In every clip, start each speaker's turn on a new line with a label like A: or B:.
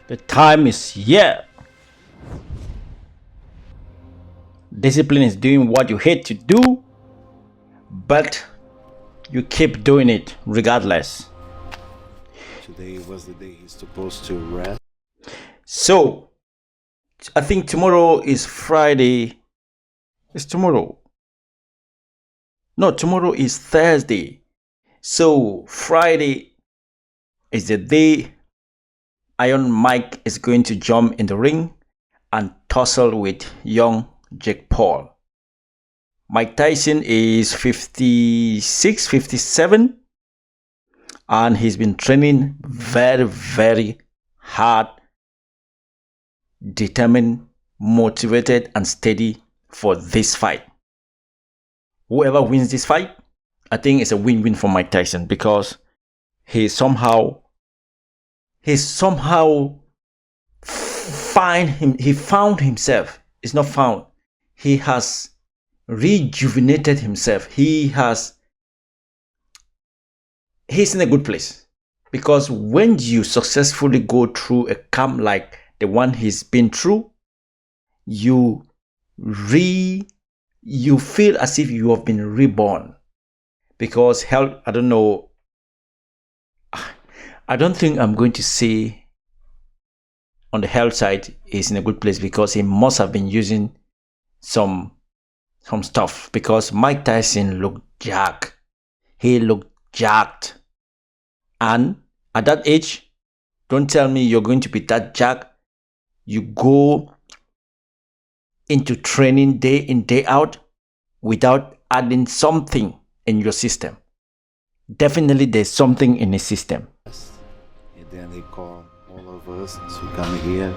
A: The time is here. Discipline is doing what you hate to do, but you keep doing it regardless.
B: Today was the day he's supposed to rest.
A: So, I think tomorrow is Friday. It's tomorrow. No, tomorrow is Thursday. So, Friday is the day Iron Mike is going to jump in the ring and tussle with young Jake Paul. Mike Tyson is 56, 57, and he's been training very, very hard, determined, motivated, and steady for this fight. Whoever wins this fight, I think it's a win-win for Mike Tyson, because he somehow found himself. It's not found. He has rejuvenated himself. He's in a good place, because when you successfully go through a camp like the one he's been through, you feel as if you have been reborn. Because health, I don't think I'm going to say on the health side is in a good place, because he must have been using some stuff, because Mike Tyson looked jacked. He looked jacked. And at that age, don't tell me you're going to be that jacked. You go into training day in, day out without adding something in your system. Definitely there's something in the system.
B: And then they call all of us to come here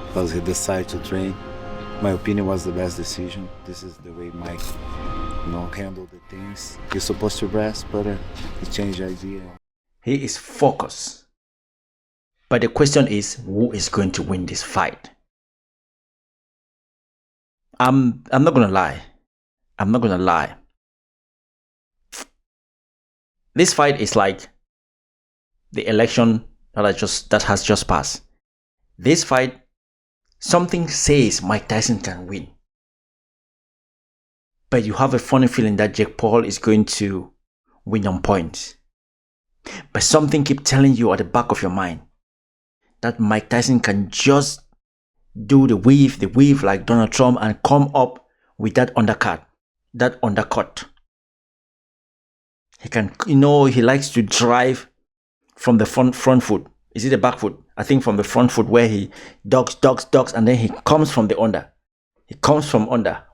B: because he decided to train. My opinion was the best decision. This is the way Mike, handled the things. He's supposed to rest, but he changed the idea.
A: He is focused. But the question is, who is going to win this fight? I'm not gonna lie. This fight is like the election that has just passed. This fight, something says Mike Tyson can win. But you have a funny feeling that Jake Paul is going to win on points. But something keeps telling you at the back of your mind that Mike Tyson can just do the weave like Donald Trump and come up with that undercut. He can, he likes to drive from the front foot. Is it the back foot? I think from the front foot, where he ducks, and then he comes from the under. He comes from under.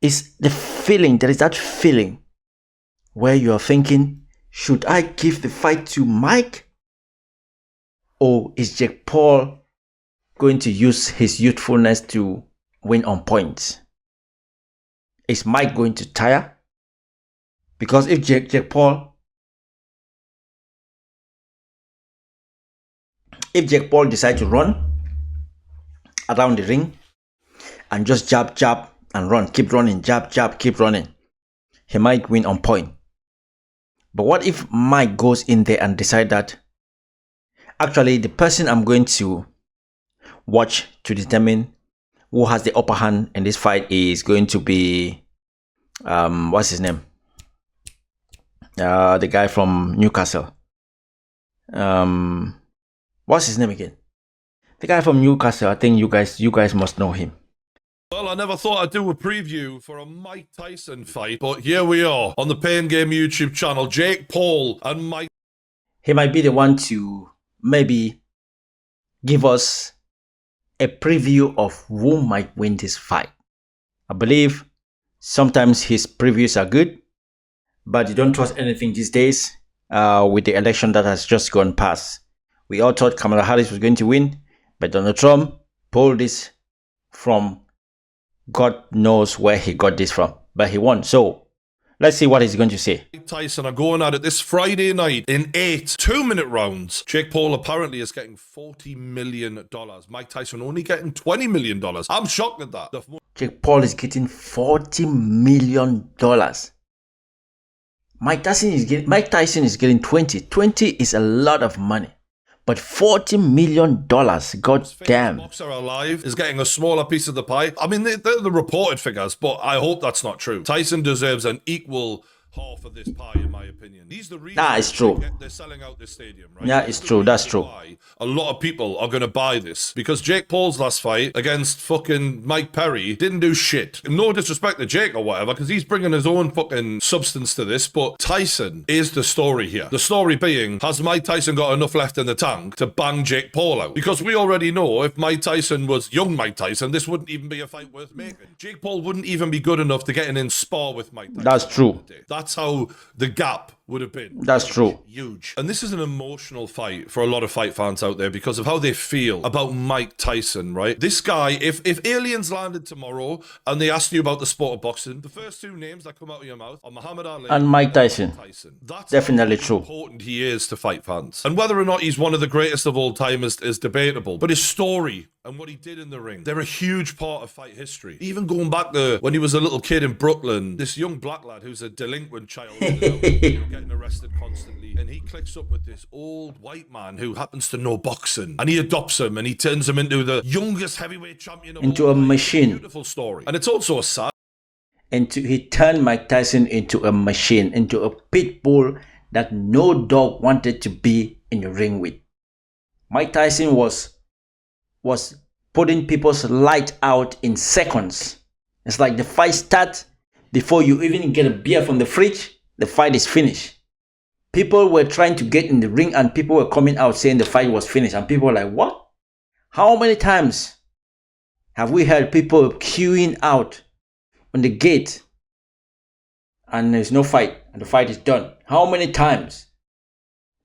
A: It's the feeling, there is that feeling where you are thinking, should I give the fight to Mike? Or is Jake Paul going to use his youthfulness to win on points? Is Mike going to tire? Because if Jake Paul decides to run around the ring and just jab and run, keep running, jab, keep running, he might win on point. But what if Mike goes in there and decide that actually the person I'm going to watch to determine who has the upper hand in this fight is going to be what's his name? The guy from Newcastle. What's his name again? The guy from Newcastle. I think you guys must know him.
C: Well, I never thought I'd do a preview for a Mike Tyson fight, but here we are on the Pain Game YouTube channel. Jake Paul and Mike.
A: He might be the one to maybe give us a preview of who might win this fight. I believe sometimes his previews are good, but you don't trust anything these days with the election that has just gone past. We all thought Kamala Harris was going to win, but Donald Trump pulled this from God knows where he got this from, but he won. So let's see what he's going to say.
C: Mike Tyson are going at it this Friday night in 8 2-minute rounds. Jake Paul apparently is getting $40 million. Mike Tyson only getting $20 million. I'm shocked at that.
A: Jake Paul is getting $40 million. Mike Tyson is getting 20. 20 is a lot of money. But $40 million, god damn.
C: Boxer alive is getting a smaller piece of the pie. I mean, they're the reported figures, but I hope that's not true. Tyson deserves an equal half of this pie, in my opinion. He's the reason
A: it's true.
C: They're selling out this stadium, right?
A: Yeah, it's true. That's true.
C: A lot of people are going to buy this because Jake Paul's last fight against fucking Mike Perry didn't do shit. No disrespect to Jake or whatever, because he's bringing his own fucking substance to this, but Tyson is the story here. The story being, has Mike Tyson got enough left in the tank to bang Jake Paul out? Because we already know if Mike Tyson was young Mike Tyson, this wouldn't even be a fight worth making. Jake Paul wouldn't even be good enough to get in spar with Mike Tyson.
A: That's true.
C: That's how the gap would have been.
A: That's true.
C: Huge. And this is an emotional fight for a lot of fight fans out there because of how they feel about Mike Tyson, right? This guy, if aliens landed tomorrow and they asked you about the sport of boxing, the first two names that come out of your mouth are Muhammad Ali
A: and Mike Tyson.
C: That's
A: definitely true.
C: How important he is to fight fans. And whether or not he's one of the greatest of all time is debatable. But his story and what he did in the ring, they're a huge part of fight history. Even going back to when he was a little kid in Brooklyn, this young black lad who's a delinquent child, getting arrested constantly, and he clicks up with this old white man who happens to know boxing, and he adopts him and he turns him into the youngest heavyweight champion of
A: into
C: all
A: a
C: time.
A: machine.
C: Beautiful story. And it's also a sad.
A: He turned Mike Tyson into a machine, into a pit bull that no dog wanted to be in the ring with. Mike Tyson was putting people's light out in seconds. It's like the fight starts before you even get a beer from the fridge, the fight is finished. People were trying to get in the ring and people were coming out saying the fight was finished, and people were like, what? How many times have we heard people queuing out on the gate and there's no fight and the fight is done? How many times?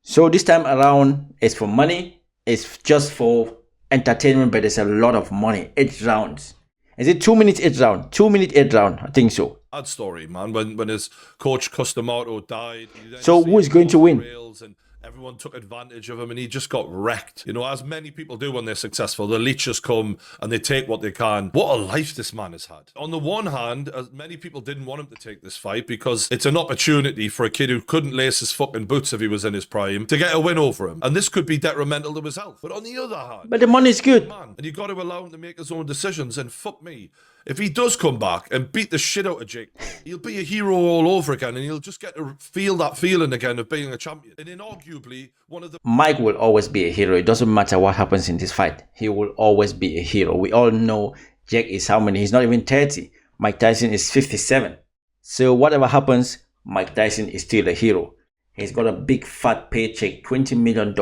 A: So this time around, it's for money, it's just for entertainment, but there's a lot of money. 8 rounds. Is it 2 minutes 8 round? 2 minute 8 round, I think so.
C: Sad story, man. When his coach Customato died.
A: So who is going to win?
C: And everyone took advantage of him and he just got wrecked. You know, as many people do when they're successful, the leeches come and they take what they can. What a life this man has had. On the one hand, as many people didn't want him to take this fight because it's an opportunity for a kid who couldn't lace his fucking boots if he was in his prime to get a win over him. And this could be detrimental to his health. But on the other hand,
A: but the money is good.
C: Man, and you got to allow him to make his own decisions. And fuck me, if he does come back and beat the shit out of Jake Paul, he'll be a hero all over again and he'll just get to feel that feeling again of being a champion. And inarguably, one of the...
A: Mike will always be a hero. It doesn't matter what happens in this fight. He will always be a hero. We all know Jake is how many? He's not even 30. Mike Tyson is 57. So whatever happens, Mike Tyson is still a hero. He's got a big fat paycheck, $20 million.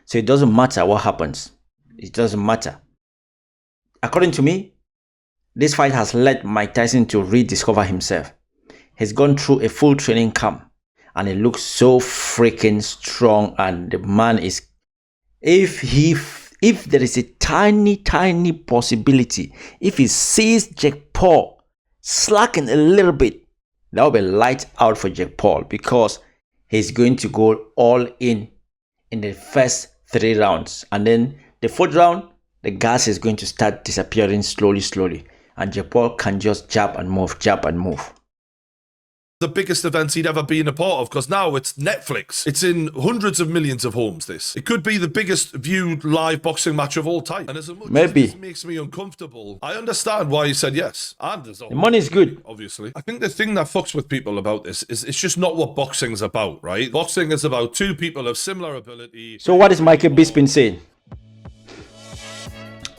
A: So it doesn't matter what happens. It doesn't matter. According to me, this fight has led Mike Tyson to rediscover himself. He's gone through a full training camp and he looks so freaking strong, and the man is, if there is a tiny possibility, if he sees Jake Paul slacking a little bit, that will be light out for Jake Paul, because he's going to go all in the first 3 rounds, and then the 4th round, the gas is going to start disappearing slowly. And Jake Paul can just jab and move.
C: The biggest events he'd ever been a part of, because now it's Netflix. It's in hundreds of millions of homes, this. It could be the biggest viewed live boxing match of all time. And as much as this makes me uncomfortable, I understand why he said yes. And the
A: money is good.
C: Obviously. I think the thing that fucks with people about this is it's just not what boxing's about, right? Boxing is about 2 people of similar ability.
A: So what is Michael Bisping saying?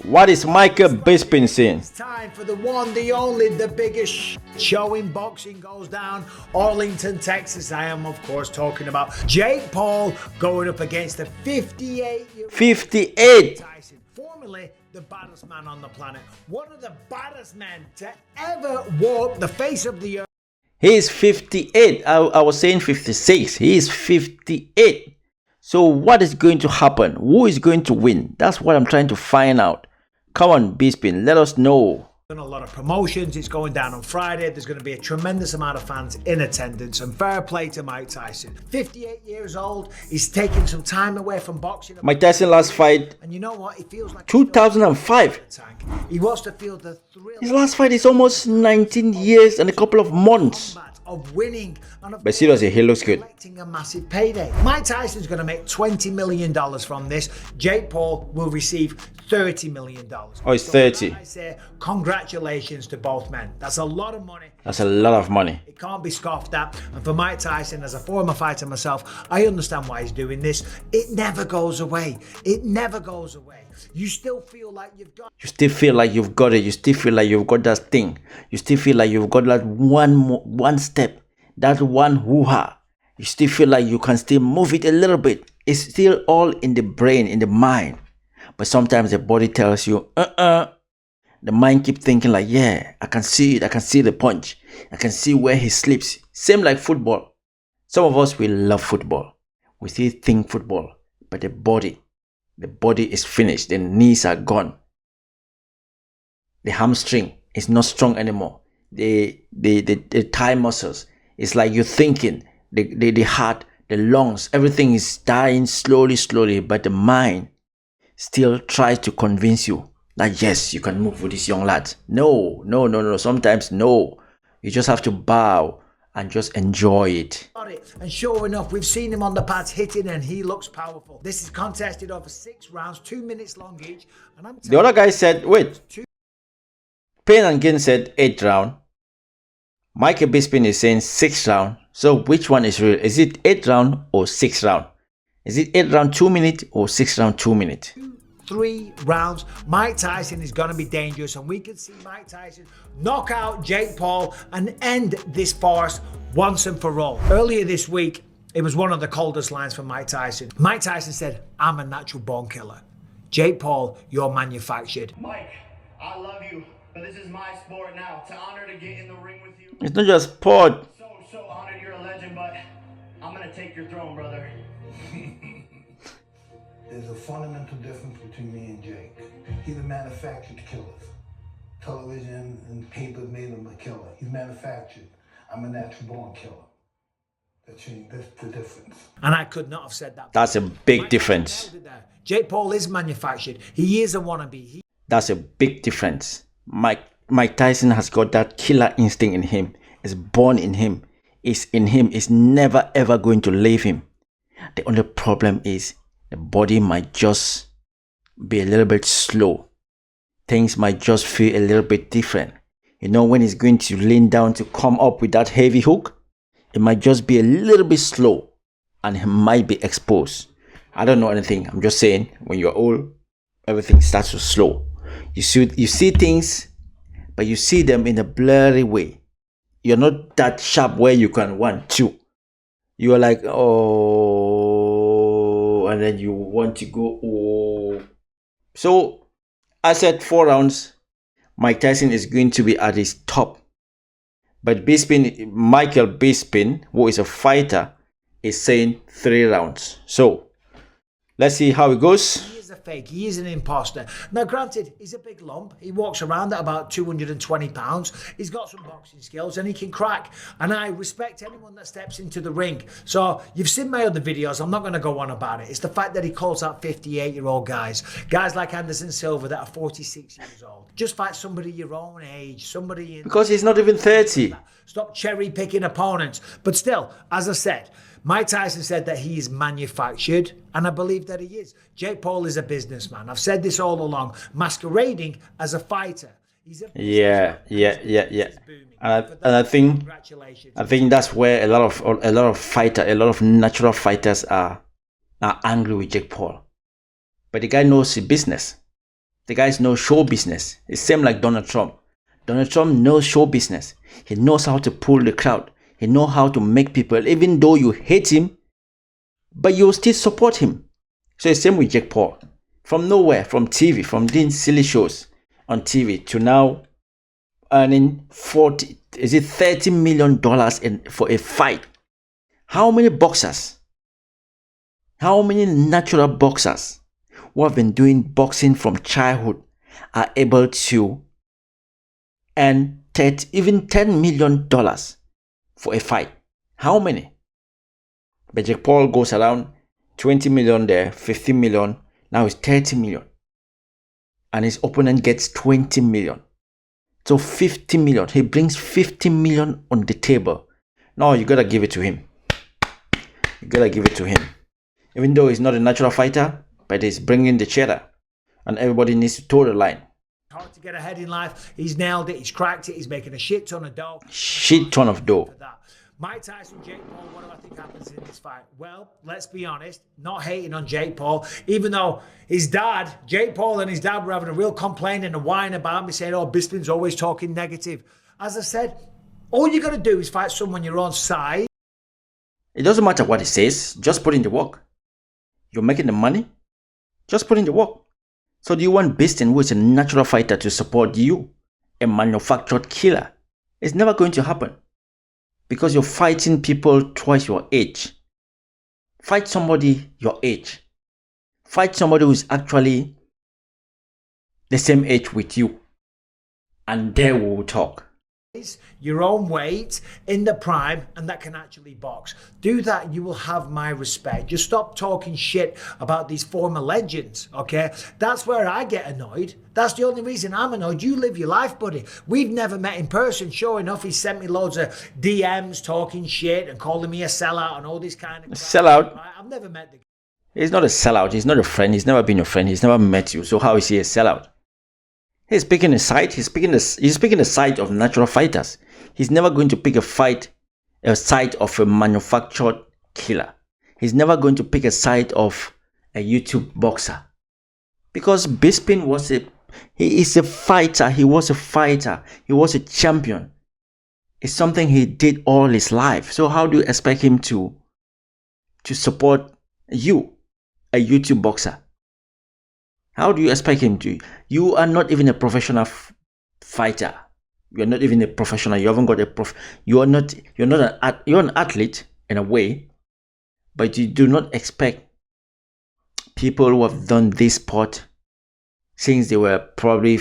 A: What is Michael Bisping saying?
D: It's time for the one, the only, the biggest show in boxing goes down. Arlington, Texas. I am, of course, talking about Jake Paul going up against the 58-year-old
A: 58.
D: Tyson, formerly the baddest man on the planet. One of the baddest men to ever walk the face of the earth.
A: He is 58. I was saying 56. He is 58. So what is going to happen? Who is going to win? That's what I'm trying to find out. Come on, Bisping, let us know.
D: A lot of promotions. It's going down on Friday. There's going to be a tremendous amount of fans in attendance, and fair play to Mike Tyson. 58 years old. He's taking some time away from boxing.
A: Mike Tyson last fight,
D: and you know what? It feels like
A: 2005.
D: He wants to feel the thrill.
A: His last fight is almost 19 years and a couple of months.
D: of winning. And of
A: But seriously, he looks good.
D: collecting a massive payday. Mike Tyson's going to make $20 million from this. Jake Paul will receive $30 million.
A: Oh, it's 30.
D: I say congratulations to both men. That's a lot of money.
A: That's a lot of money.
D: It can't be scoffed at. And for Mike Tyson, as a former fighter myself, I understand why he's doing this. It never goes away. It never goes away. You still feel like you've got.
A: You still feel like you've got it. You still feel like you've got that thing. You still feel like you've got that one step, that one hoo-ha. You still feel like you can still move it a little bit. It's still all in the brain, in the mind. But sometimes the body tells you, The mind keeps thinking like, yeah, I can see it. I can see the punch. I can see where he slips. Same like football. Some of us, we love football. We still think football. But the body is finished. The knees are gone. The hamstring is not strong anymore. The thigh muscles, it's like you're thinking. The heart, the lungs, everything is dying slowly. But the mind still tries to convince you that yes, you can move with this young lad. No. Sometimes no. You just have to bow and just enjoy it.
D: And sure enough, we've seen him on the pads hitting, and he looks powerful. This is contested over 6 rounds, 2 minutes long each. And
A: the other guy said, wait. Pain and Gain said 8th round. Michael Bisping is saying 6th round. So which one is real? Is it 8th round or 6th round? Is it 8th round 2 minutes or 6th round 2 minutes?
D: 3 rounds. Mike Tyson is going to be dangerous, and we could see Mike Tyson knock out Jake Paul and end this farce once and for all. Earlier this week, it was one of the coldest lines from Mike Tyson. Mike Tyson said, "I'm a natural born killer. Jake Paul, you're manufactured."
E: Mike, I love you, but this is my sport now. It's an honor to get in the ring with you.
A: It's not just sport.
E: So honored you're a legend, but I'm gonna take your throne, brother.
F: There's a fundamental difference between me and Jake. He's a manufactured killer. Television and papers made him a killer. He's manufactured. I'm a natural born killer. That's the difference.
D: And I could not have said that.
A: That's a big difference.
D: Jake Paul is manufactured. He is a wannabe.
A: That's a big difference. Mike Tyson has got that killer instinct in him. It's born in him. It's in him. It's never ever going to leave him. The only problem is the body might just be a little bit slow. Things might just feel a little bit different. You know, when he's going to lean down to come up with that heavy hook, it might just be a little bit slow and he might be exposed. I don't know anything. I'm just saying, when you're old, everything starts to slow. You see things, but you see them in a blurry way. You're not that sharp where you can 1, 2. You are like, oh, and then you want to go, oh. So I said 4 rounds. Mike Tyson is going to be at his top. But Michael Bisping, who is a fighter, is saying 3 rounds. So let's see how it goes.
D: He is a fake. He is an imposter. Now, granted, he's a big lump. He walks around at about 220 pounds. He's got some boxing skills and he can crack. And I respect anyone that steps into the ring. So you've seen my other videos. I'm not going to go on about it. It's the fact that he calls out 58-year-old guys like Anderson Silva that are 46 years old. Just fight somebody your own age, somebody
A: because he's not even 30.
D: Stop cherry picking opponents. But still, as I said, Mike Tyson said that he is manufactured, and I believe that he is. Jake Paul is a businessman. I've said this all along, masquerading as a fighter. He's a
A: yeah. And I think that's where a lot of natural fighters are angry with Jake Paul. But the guy knows his business. The guy knows show business. It's same like Donald Trump. Donald Trump knows show business. He knows how to pull the crowd. He knows how to make people, even though you hate him, but you still support him. So it's same with Jake Paul. From nowhere, from TV, from doing silly shows on TV to now earning $30 million for a fight. How many boxers? How many natural boxers who have been doing boxing from childhood are able to earn even $10 million for a fight? How many? But Jake Paul goes around 20 million there, 15 million, now it's 30 million. And his opponent gets 20 million. So 50 million. He brings 50 million on the table No, you gotta give it to him. You gotta give it to him. Even though he's not a natural fighter, but he's bringing the cheddar, and everybody needs to toe the line.
D: Hard to get ahead in life. He's nailed it. He's cracked it. He's making a shit ton of dough.
A: Shit ton of dough.
D: Mike Tyson, Jake Paul, what do I think happens in this fight? Well, let's be honest, not hating on Jake Paul, even though his dad, Jake Paul and his dad were having a real complaint and a whine about me, saying, oh, Bisping's always talking negative. As I said, all you got to do is fight someone your own side.
A: It doesn't matter what he says, just put in the work. You're making the money, just put in the work. So do you want Bisping, who is a natural fighter, to support you, a manufactured killer? It's never going to happen. Because you're fighting people twice your age. Fight somebody your age. Fight somebody who's actually the same age with you. And then we'll talk.
D: Your own weight in the prime, and that can actually box. Do that, you will have my respect. Just stop talking shit about these former legends, okay? That's where I get annoyed. That's the only reason I'm annoyed. You live your life, buddy. We've never met in person. Sure enough, he sent me loads of DMs talking shit and calling me a sellout and all this kind of crap.
A: Sellout?
D: I've never met the guy.
A: He's not a sellout. He's not a friend. He's never been your friend. He's never met you. So how is he a sellout? He's picking a side. He's picking a side of natural fighters. He's never going to pick a side of a manufactured killer. He's never going to pick a side of a YouTube boxer. Because Bisping he is a fighter. He was a fighter. He was a champion. It's something he did all his life. So how do you expect him to support you, a YouTube boxer? How do you expect him to? You are not even a professional fighter. You're not even a professional. You haven't got a you're an athlete in a way, but you do not expect people who have done this sport since they were probably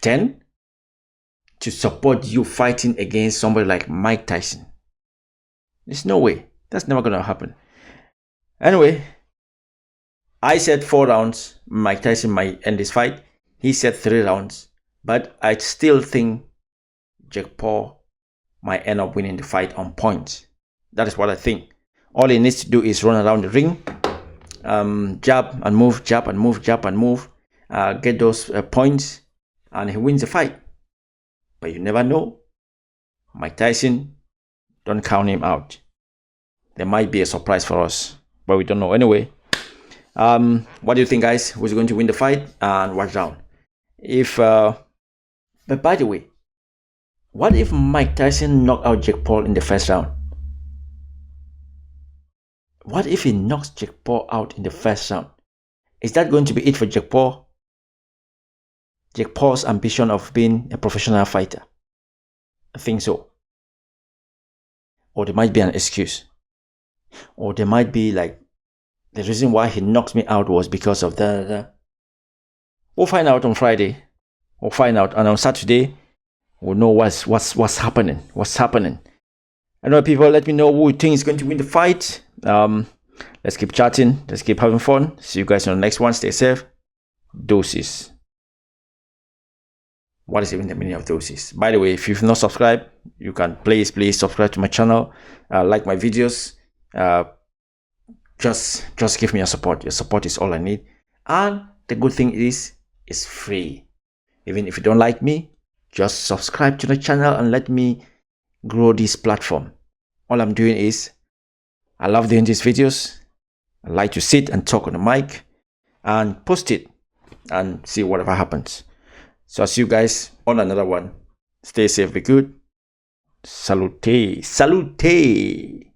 A: 10 to support you fighting against somebody like Mike Tyson. There's no way. That's never going to happen. Anyway, I said 4 rounds. Mike Tyson might end this fight. He said 3 rounds. But I still think Jake Paul might end up winning the fight on points. That is what I think. All he needs to do is run around the ring, jab and move, jab and move, jab and move, get those points, and he wins the fight. But you never know. Mike Tyson, don't count him out. There might be a surprise for us, but we don't know. Anyway, what do you think, guys? Who's going to win the fight and what round? But by the way, what if Mike Tyson knocked out Jake Paul in the first round? What if he knocks Jake Paul out in the first round? Is that going to be it for Jake Paul? Jake Paul's ambition of being a professional fighter? I think so. Or there might be an excuse. Or there might be like, the reason why he knocked me out was because of We'll find out on Friday. We'll find out. And on Saturday, we'll know what's happening. What's happening. Anyway, people, let me know who you think is going to win the fight. Let's keep chatting. Let's keep having fun. See you guys on the next one. Stay safe. Doses. What is even the meaning of doses? By the way, if you've not subscribed, you can please subscribe to my channel. Like my videos. Just give me your support. Your support is all I need. And the good thing is, it's free. Even if you don't like me, just subscribe to the channel and let me grow this platform. All I'm doing is, I love doing these videos. I like to sit and talk on the mic and post it and see whatever happens. So I'll see you guys on another one. Stay safe, be good. Salute. Salute.